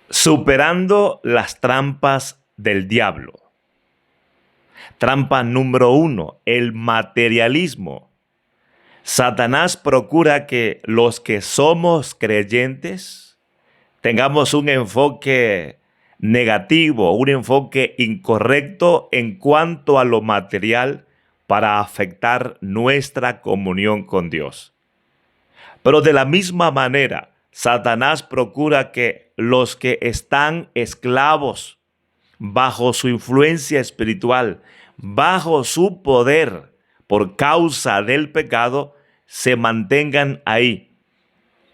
Superando las trampas del diablo. Trampa número 1, el materialismo. Satanás procura que los que somos creyentes tengamos un enfoque negativo, un enfoque incorrecto en cuanto a lo material para afectar nuestra comunión con Dios. Pero de la misma manera, Satanás procura que los que están esclavos bajo su influencia espiritual, bajo su poder por causa del pecado, se mantengan ahí,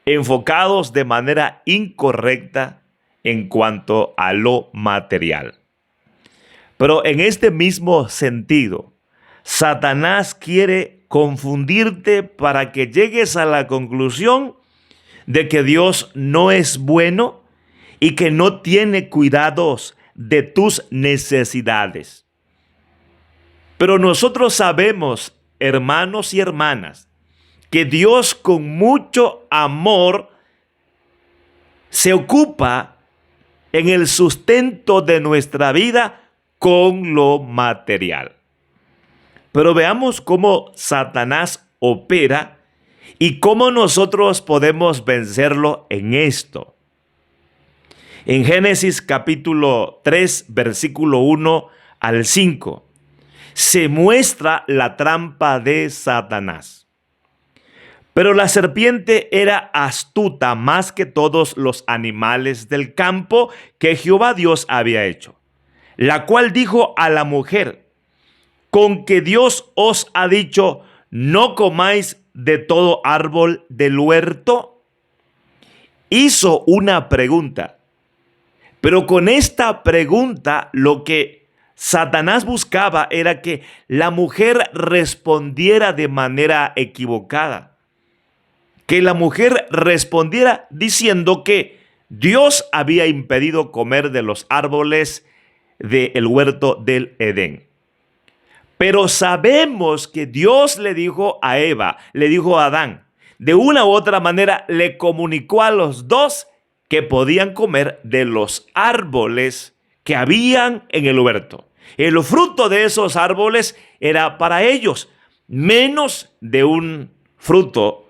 enfocados de manera incorrecta en cuanto a lo material. Pero en este mismo sentido, Satanás quiere confundirte para que llegues a la conclusión de que Dios no es bueno y que no tiene cuidados de tus necesidades. Pero nosotros sabemos, hermanos y hermanas, que Dios con mucho amor se ocupa en el sustento de nuestra vida con lo material. Pero veamos cómo Satanás opera y cómo nosotros podemos vencerlo en esto. En Génesis capítulo 3, versículo 1 al 5, se muestra la trampa de Satanás. Pero la serpiente era astuta más que todos los animales del campo que Jehová Dios había hecho, la cual dijo a la mujer: con que Dios os ha dicho, no comáis de todo árbol del huerto. Hizo una pregunta, pero con esta pregunta lo que Satanás buscaba era que la mujer respondiera de manera equivocada, que la mujer respondiera diciendo que Dios había impedido comer de los árboles del huerto del Edén. Pero sabemos que Dios le dijo a Eva, le dijo a Adán, de una u otra manera le comunicó a los dos que podían comer de los árboles que habían en el huerto. El fruto de esos árboles era para ellos, menos de un fruto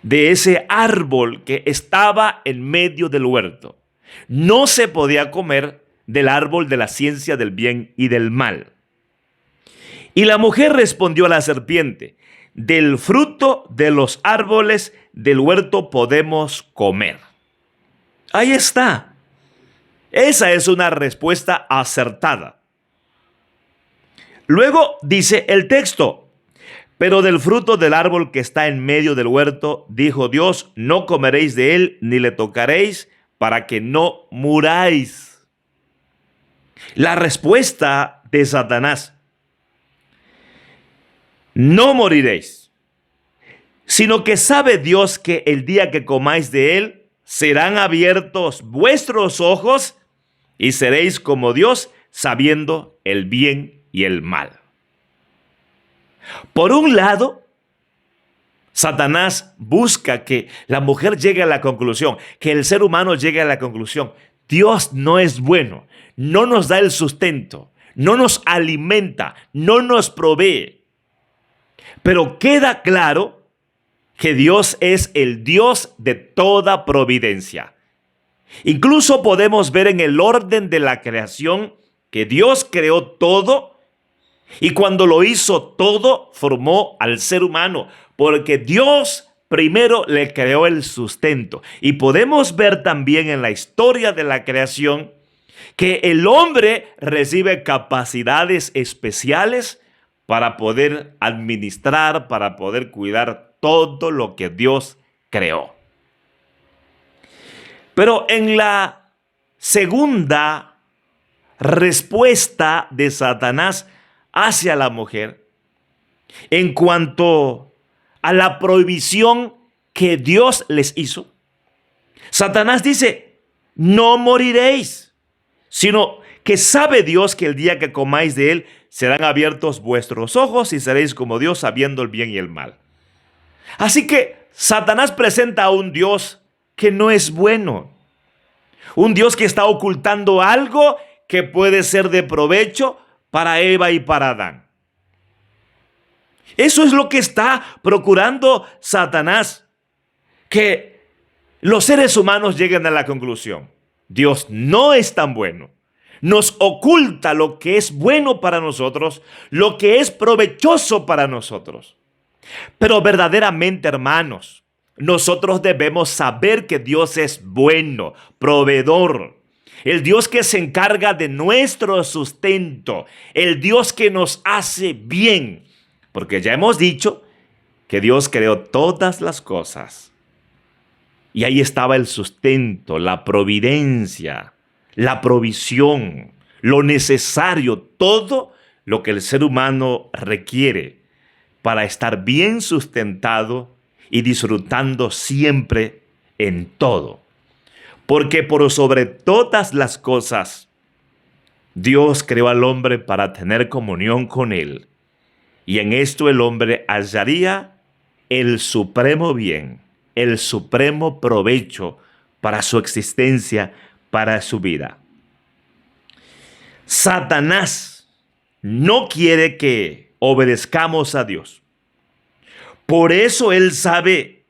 de ese árbol que estaba en medio del huerto. No se podía comer del árbol de la ciencia del bien y del mal. Y la mujer respondió a la serpiente: del fruto de los árboles del huerto podemos comer. Ahí está. Esa es una respuesta acertada. Luego dice el texto: pero del fruto del árbol que está en medio del huerto, dijo Dios, no comeréis de él ni le tocaréis para que no muráis. La respuesta de Satanás: no moriréis, sino que sabe Dios que el día que comáis de él, serán abiertos vuestros ojos y seréis como Dios, sabiendo el bien y el mal. Por un lado, Satanás busca que la mujer llegue a la conclusión, que el ser humano llegue a la conclusión: Dios no es bueno, no nos da el sustento, no nos alimenta, no nos provee. Pero queda claro que Dios es el Dios de toda providencia. Incluso podemos ver en el orden de la creación que Dios creó todo, y cuando lo hizo todo, formó al ser humano, porque Dios primero le creó el sustento. Y podemos ver también en la historia de la creación que el hombre recibe capacidades especiales para poder administrar, para poder cuidar todo lo que Dios creó. Pero en la segunda respuesta de Satanás hacia la mujer, en cuanto a la prohibición que Dios les hizo, Satanás dice: no moriréis, sino que sabe Dios que el día que comáis de él, serán abiertos vuestros ojos y seréis como Dios, sabiendo el bien y el mal. Así que Satanás presenta a un Dios que no es bueno. Un Dios que está ocultando algo que puede ser de provecho para Eva y para Adán. Eso es lo que está procurando Satanás, que los seres humanos lleguen a la conclusión: Dios no es tan bueno. Nos oculta lo que es bueno para nosotros, lo que es provechoso para nosotros. Pero verdaderamente, hermanos, nosotros debemos saber que Dios es bueno, proveedor. El Dios que se encarga de nuestro sustento, el Dios que nos hace bien. Porque ya hemos dicho que Dios creó todas las cosas. Y ahí estaba el sustento, la providencia, la provisión, lo necesario, todo lo que el ser humano requiere para estar bien sustentado y disfrutando siempre en todo. Porque por sobre todas las cosas, Dios creó al hombre para tener comunión con él. Y en esto el hombre hallaría el supremo bien, el supremo provecho para su existencia, para su vida. Satanás no quiere que obedezcamos a Dios. Por eso él sabe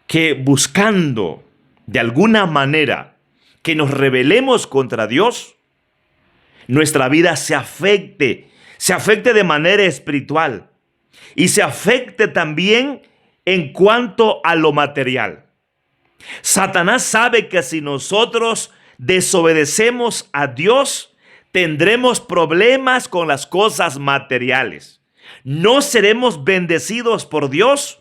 que buscando de alguna manera que nos rebelemos contra Dios, nuestra vida se afecte de manera espiritual y se afecte también en cuanto a lo material. Satanás sabe que si nosotros desobedecemos a Dios, tendremos problemas con las cosas materiales. No seremos bendecidos por Dios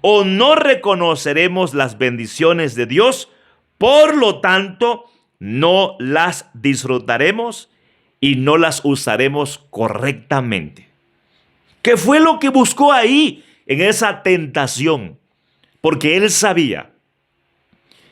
o no reconoceremos las bendiciones de Dios. Por lo tanto, no las disfrutaremos y no las usaremos correctamente. ¿Qué fue lo que buscó ahí en esa tentación? Porque él sabía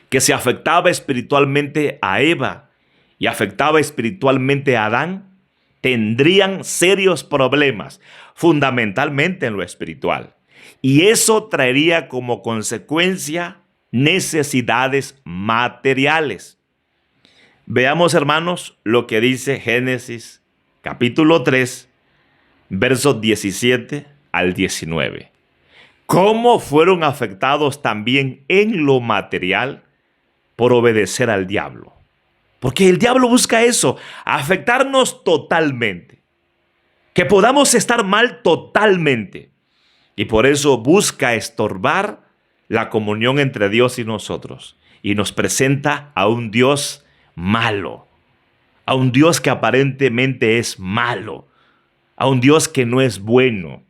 que si afectaba espiritualmente a Eva y afectaba espiritualmente a Adán, tendrían serios problemas, fundamentalmente en lo espiritual. Y eso traería como consecuencia necesidades materiales. Veamos, hermanos, lo que dice Génesis capítulo 3, versos 17 al 19. ¿Cómo fueron afectados también en lo material por obedecer al diablo? Porque el diablo busca eso, afectarnos totalmente, que podamos estar mal totalmente. Y por eso busca estorbar la comunión entre Dios y nosotros. Y nos presenta a un Dios malo, a un Dios que aparentemente es malo, a un Dios que no es bueno,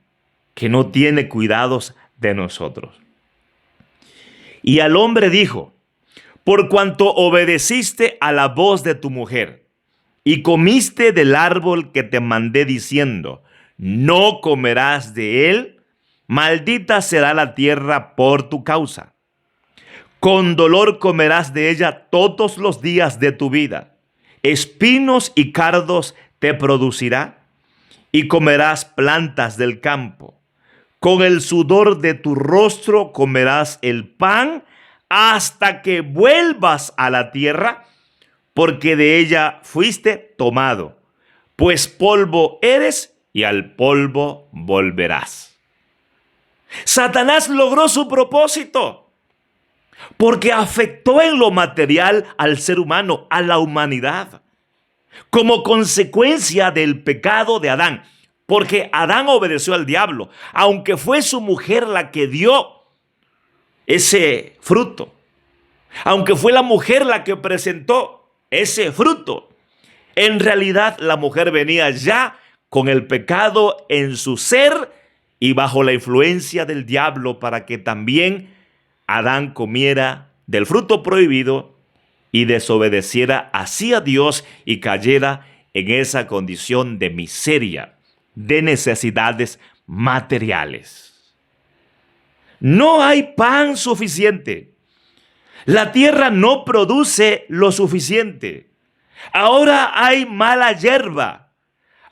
que no tiene cuidados de nosotros. Y al hombre dijo: por cuanto obedeciste a la voz de tu mujer y comiste del árbol que te mandé diciendo, no comerás de él, maldita será la tierra por tu causa. Con dolor comerás de ella todos los días de tu vida. Espinos y cardos te producirá y comerás plantas del campo. Con el sudor de tu rostro comerás el pan hasta que vuelvas a la tierra, porque de ella fuiste tomado, pues polvo eres y al polvo volverás. Satanás logró su propósito, porque afectó en lo material al ser humano, a la humanidad, como consecuencia del pecado de Adán, porque Adán obedeció al diablo, aunque fue su mujer la que dio ese fruto, aunque fue la mujer la que presentó ese fruto. En realidad la mujer venía ya con el pecado en su ser y bajo la influencia del diablo para que también Adán comiera del fruto prohibido y desobedeciera así a Dios y cayera en esa condición de miseria, de necesidades materiales. No hay pan suficiente. La tierra no produce lo suficiente. Ahora hay mala hierba.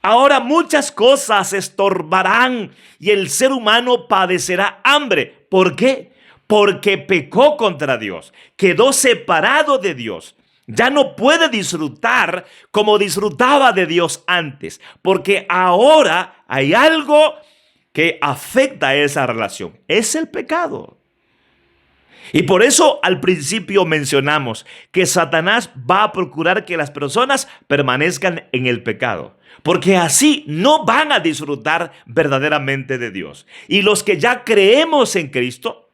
Ahora muchas cosas estorbarán y el ser humano padecerá hambre. ¿Por qué? Porque pecó contra Dios, quedó separado de Dios. Ya no puede disfrutar como disfrutaba de Dios antes, porque ahora hay algo que afecta a esa relación. Es el pecado. Y por eso al principio mencionamos que Satanás va a procurar que las personas permanezcan en el pecado, porque así no van a disfrutar verdaderamente de Dios. Y los que ya creemos en Cristo,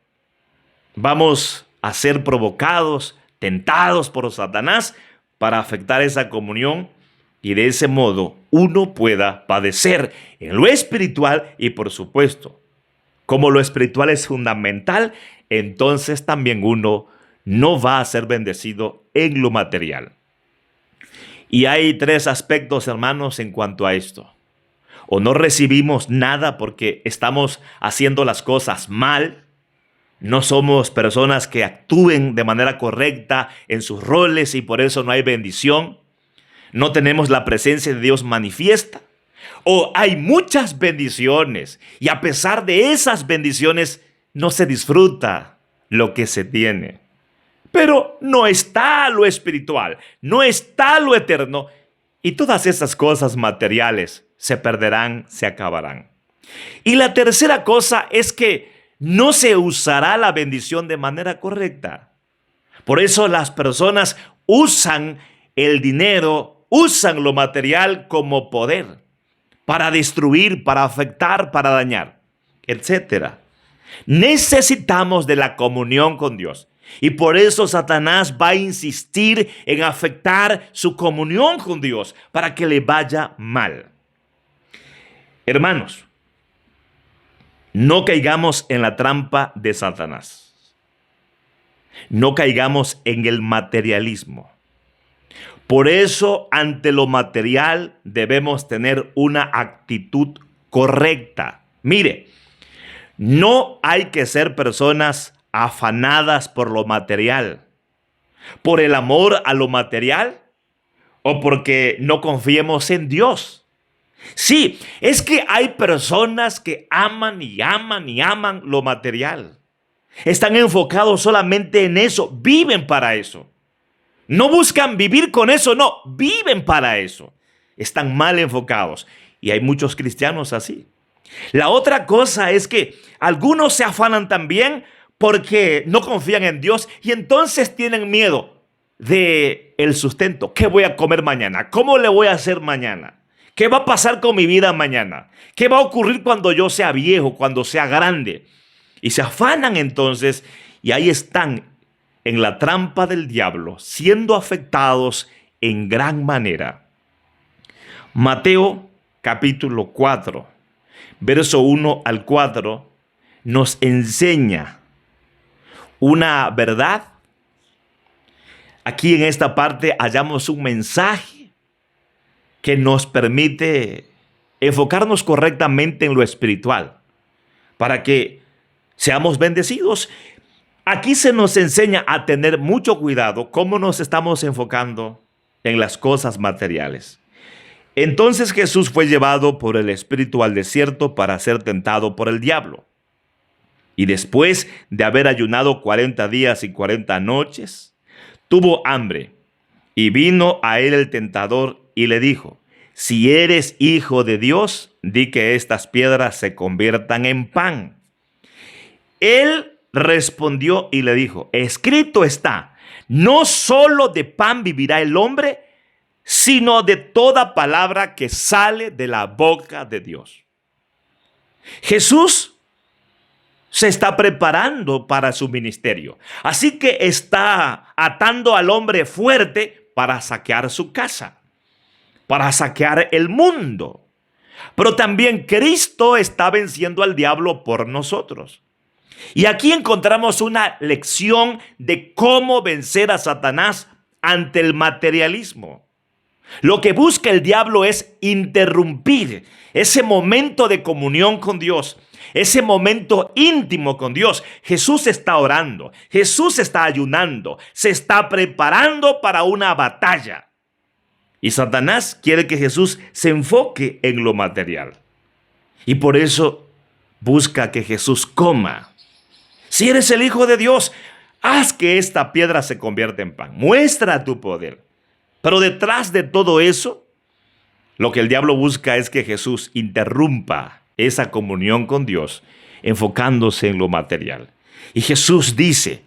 vamos a ser provocados, tentados por Satanás para afectar esa comunión y de ese modo uno pueda padecer en lo espiritual y por supuesto, como lo espiritual es fundamental, entonces también uno no va a ser bendecido en lo material. Y hay tres aspectos, hermanos, en cuanto a esto. O no recibimos nada porque estamos haciendo las cosas mal. No somos personas que actúen de manera correcta en sus roles y por eso no hay bendición. No tenemos la presencia de Dios manifiesta. O hay muchas bendiciones y a pesar de esas bendiciones no se disfruta lo que se tiene. Pero no está lo espiritual, no está lo eterno y todas esas cosas materiales se perderán, se acabarán. Y la tercera cosa es que no se usará la bendición de manera correcta. Por eso las personas usan el dinero, usan lo material como poder para destruir, para afectar, para dañar, etcétera. Necesitamos de la comunión con Dios. Y por eso Satanás va a insistir en afectar su comunión con Dios para que le vaya mal. Hermanos, no caigamos en la trampa de Satanás. No caigamos en el materialismo. Por eso, ante lo material, debemos tener una actitud correcta. Mire, no hay que ser personas afanadas por lo material, por el amor a lo material o porque no confiemos en Dios. Sí, es que hay personas que aman y aman y aman lo material. Están enfocados solamente en eso, viven para eso. No buscan vivir con eso, no, viven para eso. Están mal enfocados y hay muchos cristianos así. La otra cosa es que algunos se afanan también porque no confían en Dios y entonces tienen miedo de el sustento. ¿Qué voy a comer mañana? ¿Cómo le voy a hacer mañana? ¿Qué va a pasar con mi vida mañana? ¿Qué va a ocurrir cuando yo sea viejo, cuando sea grande? Y se afanan entonces y ahí están en la trampa del diablo, siendo afectados en gran manera. Mateo capítulo 4, verso 1 al 4, nos enseña una verdad. Aquí en esta parte hallamos un mensaje que nos permite enfocarnos correctamente en lo espiritual para que seamos bendecidos. Aquí se nos enseña a tener mucho cuidado cómo nos estamos enfocando en las cosas materiales. Entonces Jesús fue llevado por el Espíritu al desierto para ser tentado por el diablo. Y después de haber ayunado 40 días y 40 noches, tuvo hambre. Y vino a él el tentador y le dijo: si eres hijo de Dios, di que estas piedras se conviertan en pan. Él respondió y le dijo: escrito está, no solo de pan vivirá el hombre, sino de toda palabra que sale de la boca de Dios. Jesús se está preparando para su ministerio. Así que está atando al hombre fuerte para saquear su casa, para saquear el mundo. Pero también Cristo está venciendo al diablo por nosotros. Y aquí encontramos una lección de cómo vencer a Satanás ante el materialismo. Lo que busca el diablo es interrumpir ese momento de comunión con Dios, ese momento íntimo con Dios. Jesús está orando, Jesús está ayunando, se está preparando para una batalla. Y Satanás quiere que Jesús se enfoque en lo material. Y por eso busca que Jesús coma. Si eres el Hijo de Dios, Haz que esta piedra se convierta en pan. Muestra tu poder. Pero detrás de todo eso, lo que el diablo busca es que Jesús interrumpa esa comunión con Dios, enfocándose en lo material. Y Jesús dice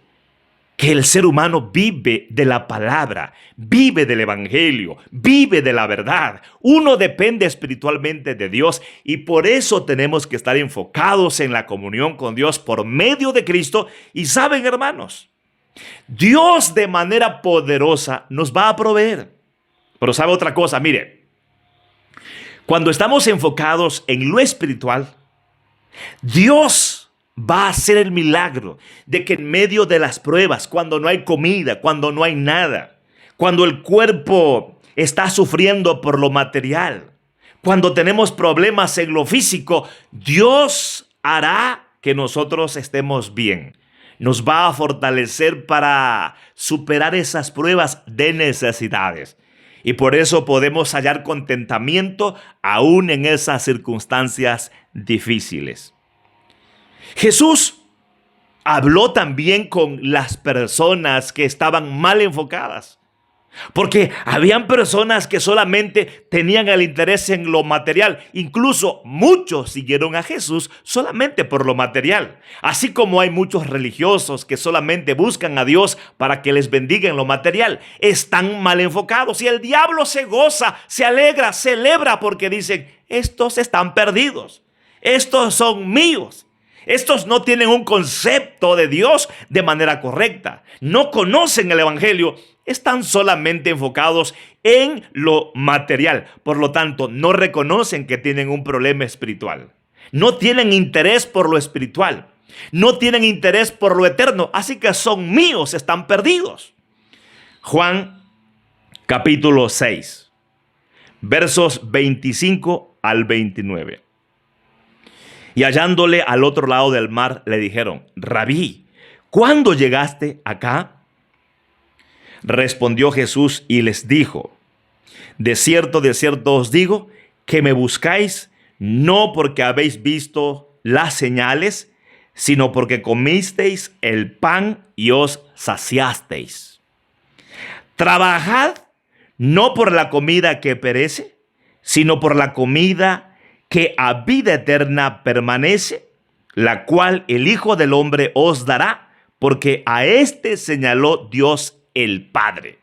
que el ser humano vive de la palabra, vive del evangelio, vive de la verdad. Uno depende espiritualmente de Dios y por eso tenemos que estar enfocados en la comunión con Dios por medio de Cristo. Y saben, hermanos, Dios de manera poderosa nos va a proveer. Pero sabe otra cosa, mire, cuando estamos enfocados en lo espiritual, Dios va a hacer el milagro de que en medio de las pruebas, cuando no hay comida, cuando no hay nada, cuando el cuerpo está sufriendo por lo material, cuando tenemos problemas en lo físico, Dios hará que nosotros estemos bien. Nos va a fortalecer para superar esas pruebas de necesidades. Y por eso podemos hallar contentamiento aún en esas circunstancias difíciles. Jesús habló también con las personas que estaban mal enfocadas, porque habían personas que solamente tenían el interés en lo material. Incluso muchos siguieron a Jesús solamente por lo material. Así como hay muchos religiosos que solamente buscan a Dios para que les bendiga en lo material. Están mal enfocados y el diablo se goza, se alegra, celebra porque dicen, estos están perdidos, estos son míos. Estos no tienen un concepto de Dios de manera correcta. No conocen el evangelio. Están solamente enfocados en lo material. Por lo tanto, no reconocen que tienen un problema espiritual. No tienen interés por lo espiritual. No tienen interés por lo eterno. Así que son míos, están perdidos. Juan capítulo 6, versos 25 al 29. Y hallándole al otro lado del mar, le dijeron, Rabí, ¿cuándo llegaste acá? Respondió Jesús y les dijo, de cierto os digo, que me buscáis no porque habéis visto las señales, sino porque comisteis el pan y os saciasteis. Trabajad no por la comida que perece, sino por la comida que a vida eterna permanece, la cual el Hijo del Hombre os dará, porque a éste señaló Dios el Padre.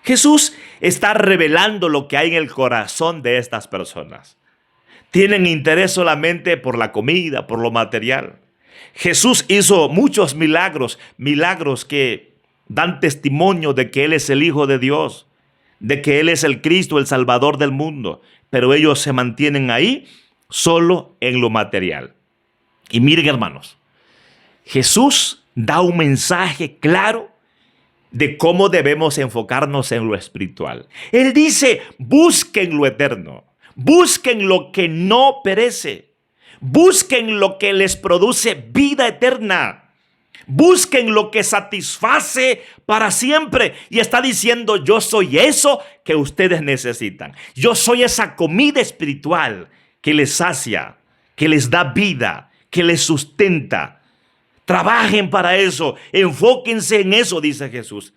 Jesús está revelando lo que hay en el corazón de estas personas. Tienen interés solamente por la comida, por lo material. Jesús hizo muchos milagros, milagros que dan testimonio de que Él es el Hijo de Dios, de que Él es el Cristo, el Salvador del mundo. Pero ellos se mantienen ahí solo en lo material. Y miren, hermanos, Jesús da un mensaje claro de cómo debemos enfocarnos en lo espiritual. Él dice, busquen lo eterno, busquen lo que no perece, busquen lo que les produce vida eterna. Busquen lo que satisface para siempre. Y está diciendo, yo soy eso que ustedes necesitan. Yo soy esa comida espiritual que les sacia, que les da vida, que les sustenta. Trabajen para eso, enfóquense en eso, dice Jesús.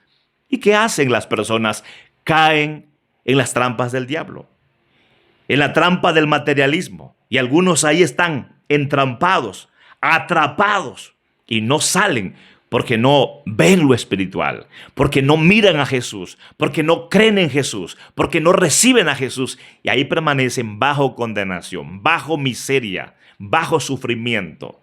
¿Y qué hacen las personas? Caen en las trampas del diablo, en la trampa del materialismo. Y algunos ahí están entrampados, atrapados. Y no salen porque no ven lo espiritual, porque no miran a Jesús, porque no creen en Jesús, porque no reciben a Jesús. Y ahí permanecen bajo condenación, bajo miseria, bajo sufrimiento.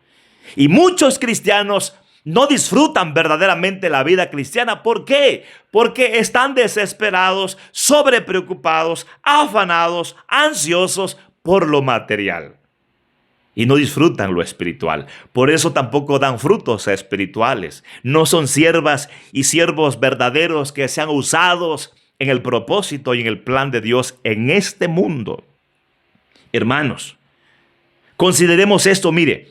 Y muchos cristianos no disfrutan verdaderamente la vida cristiana. ¿Por qué? Porque están desesperados, sobrepreocupados, afanados, ansiosos por lo material. Y no disfrutan lo espiritual. Por eso tampoco dan frutos espirituales. No son siervas y siervos verdaderos que sean usados en el propósito y en el plan de Dios en este mundo. Hermanos, consideremos esto, mire.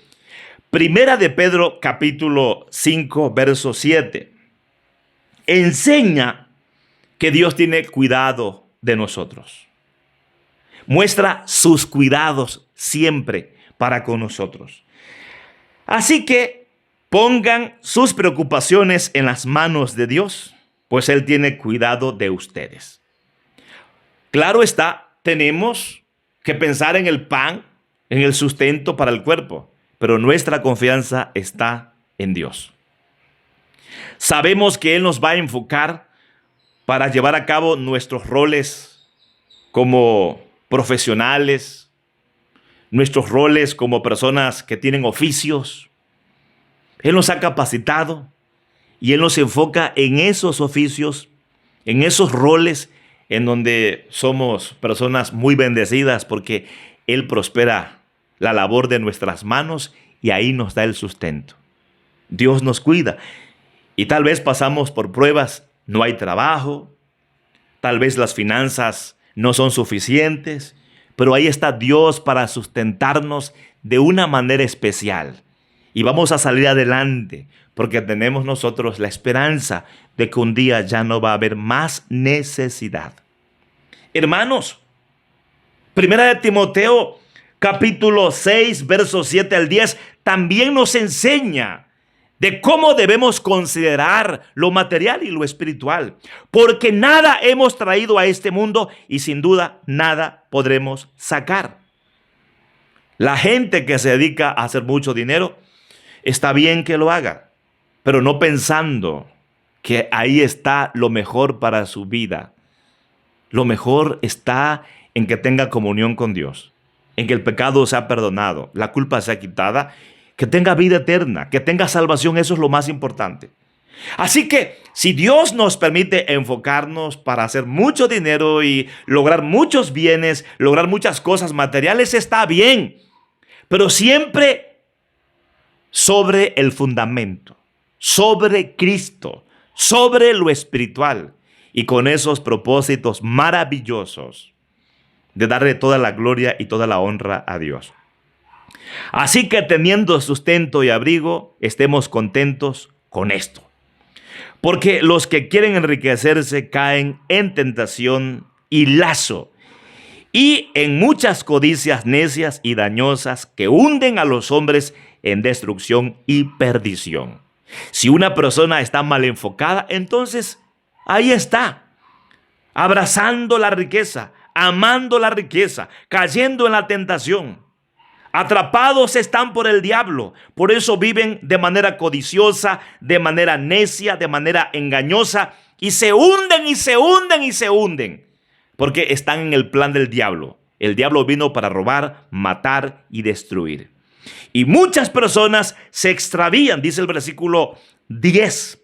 Primera de Pedro capítulo 5, verso 7. Enseña que Dios tiene cuidado de nosotros. Muestra sus cuidados siempre para con nosotros. Así que Pongan sus preocupaciones en las manos de Dios, pues Él tiene cuidado de ustedes. Claro está, tenemos que pensar en el pan, en el sustento para el cuerpo, pero nuestra confianza está en Dios. Sabemos que Él nos va a enfocar para llevar a cabo nuestros roles como profesionales, nuestros roles como personas que tienen oficios. Él nos ha capacitado y Él nos enfoca en esos oficios, en esos roles en donde somos personas muy bendecidas porque Él prospera la labor de nuestras manos y ahí nos da el sustento. Dios nos cuida y tal vez pasamos por pruebas, no hay trabajo, tal vez las finanzas no son suficientes, pero ahí está Dios para sustentarnos de una manera especial. Y vamos a salir adelante porque tenemos nosotros la esperanza de que un día ya no va a haber más necesidad. Hermanos, Primera de Timoteo, capítulo 6, versos 7 al 10, también nos enseña de cómo debemos considerar lo material y lo espiritual. Porque nada hemos traído a este mundo y sin duda nada podremos sacar. La gente que se dedica a hacer mucho dinero, está bien que lo haga, pero no pensando que ahí está lo mejor para su vida. Lo mejor está en que tenga comunión con Dios, en que el pecado sea perdonado, la culpa sea quitada, que tenga vida eterna, que tenga salvación. Eso es lo más importante. Así que si Dios nos permite enfocarnos para hacer mucho dinero y lograr muchos bienes, lograr muchas cosas materiales, está bien, pero siempre sobre el fundamento, sobre Cristo, sobre lo espiritual y con esos propósitos maravillosos de darle toda la gloria y toda la honra a Dios. Así que teniendo sustento y abrigo, estemos contentos con esto. Porque los que quieren enriquecerse caen en tentación y lazo, y en muchas codicias necias y dañosas que hunden a los hombres en destrucción y perdición. Si una persona está mal enfocada, entonces ahí está, abrazando la riqueza, amando la riqueza, cayendo en la tentación. Atrapados están por el diablo, por eso viven de manera codiciosa, de manera necia, de manera engañosa, y se hunden y se hunden y se hunden, porque están en el plan del diablo. El diablo vino para robar, matar y destruir. Y muchas personas se extravían, dice el versículo 10,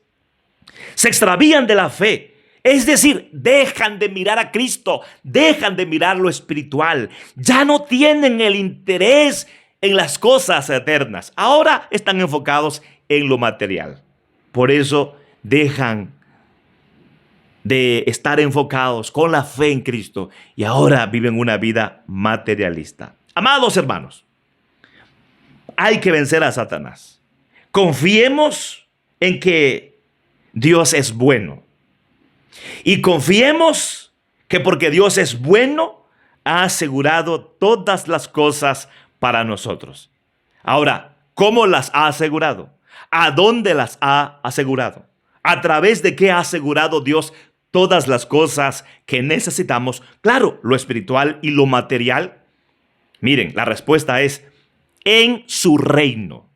se extravían de la fe. Es decir, dejan de mirar a Cristo, dejan de mirar lo espiritual. Ya no tienen el interés en las cosas eternas. Ahora están enfocados en lo material. Por eso dejan de estar enfocados con la fe en Cristo y ahora viven una vida materialista. Amados hermanos, hay que vencer a Satanás. Confiemos en que Dios es bueno. Y confiemos que porque Dios es bueno, ha asegurado todas las cosas para nosotros. Ahora, ¿cómo las ha asegurado? ¿A dónde las ha asegurado? ¿A través de qué ha asegurado Dios todas las cosas que necesitamos? Claro, lo espiritual y lo material. Miren, la respuesta es en su reino.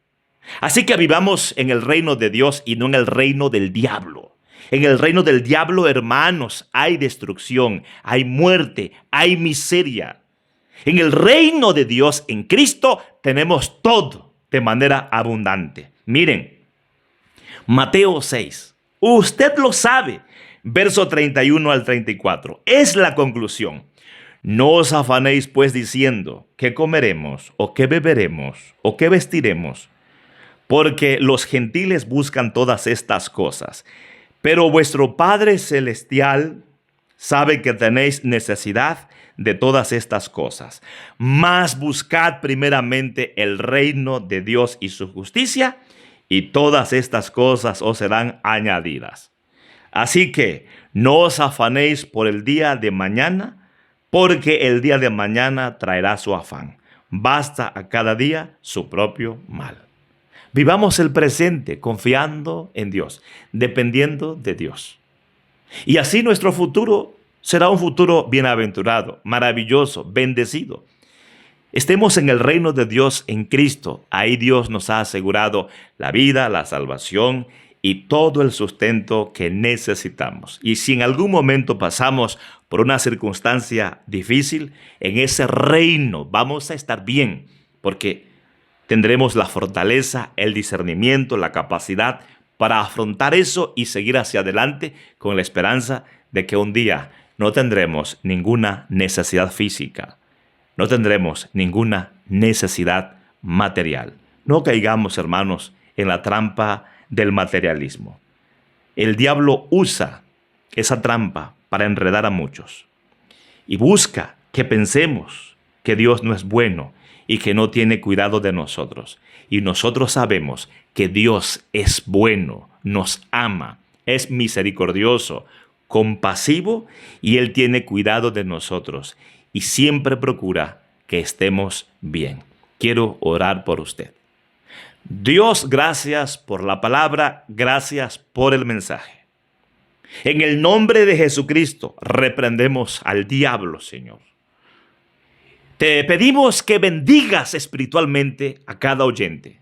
Así que vivamos en el reino de Dios y no en el reino del diablo. En el reino del diablo, hermanos, hay destrucción, hay muerte, hay miseria. En el reino de Dios, en Cristo, tenemos todo de manera abundante. Miren, Mateo 6, usted lo sabe, verso 31 al 34, es la conclusión. No os afanéis pues diciendo, ¿qué comeremos, o qué beberemos, o qué vestiremos? Porque los gentiles buscan todas estas cosas. Pero vuestro Padre Celestial sabe que tenéis necesidad de todas estas cosas. Mas buscad primeramente el reino de Dios y su justicia, y todas estas cosas os serán añadidas. Así que no os afanéis por el día de mañana, porque el día de mañana traerá su afán. Basta a cada día su propio mal. Vivamos el presente confiando en Dios, dependiendo de Dios. Y así nuestro futuro será un futuro bienaventurado, maravilloso, bendecido. Estemos en el reino de Dios en Cristo. Ahí Dios nos ha asegurado la vida, la salvación y todo el sustento que necesitamos. Y si en algún momento pasamos por una circunstancia difícil, en ese reino vamos a estar bien, porque tendremos la fortaleza, el discernimiento, la capacidad para afrontar eso y seguir hacia adelante con la esperanza de que un día no tendremos ninguna necesidad física. No tendremos ninguna necesidad material. No caigamos, hermanos, en la trampa del materialismo. El diablo usa esa trampa para enredar a muchos y busca que pensemos que Dios no es bueno y que no tiene cuidado de nosotros. Y nosotros sabemos que Dios es bueno, nos ama, es misericordioso, compasivo y Él tiene cuidado de nosotros y siempre procura que estemos bien. Quiero orar por usted. Dios, gracias por la palabra, gracias por el mensaje. En el nombre de Jesucristo, reprendemos al diablo, Señor. Te pedimos que bendigas espiritualmente a cada oyente,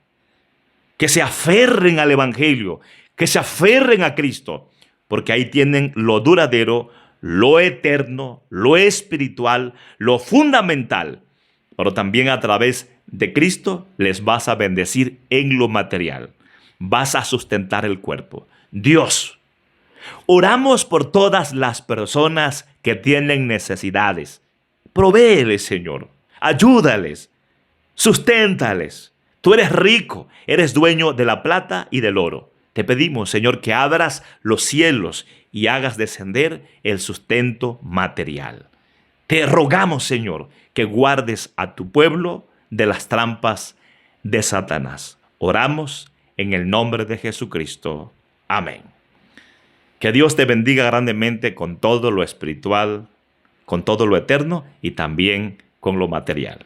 que se aferren al Evangelio, que se aferren a Cristo, porque ahí tienen lo duradero, lo eterno, lo espiritual, lo fundamental, pero también a través de Cristo les vas a bendecir en lo material, vas a sustentar el cuerpo. Dios, oramos por todas las personas que tienen necesidades. Provéeles, Señor, ayúdales, susténtales. Tú eres rico, eres dueño de la plata y del oro. Te pedimos, Señor, que abras los cielos y hagas descender el sustento material. Te rogamos, Señor, que guardes a tu pueblo de las trampas de Satanás. Oramos en el nombre de Jesucristo. Amén. Que Dios te bendiga grandemente con todo lo espiritual, con todo lo eterno y también con lo material.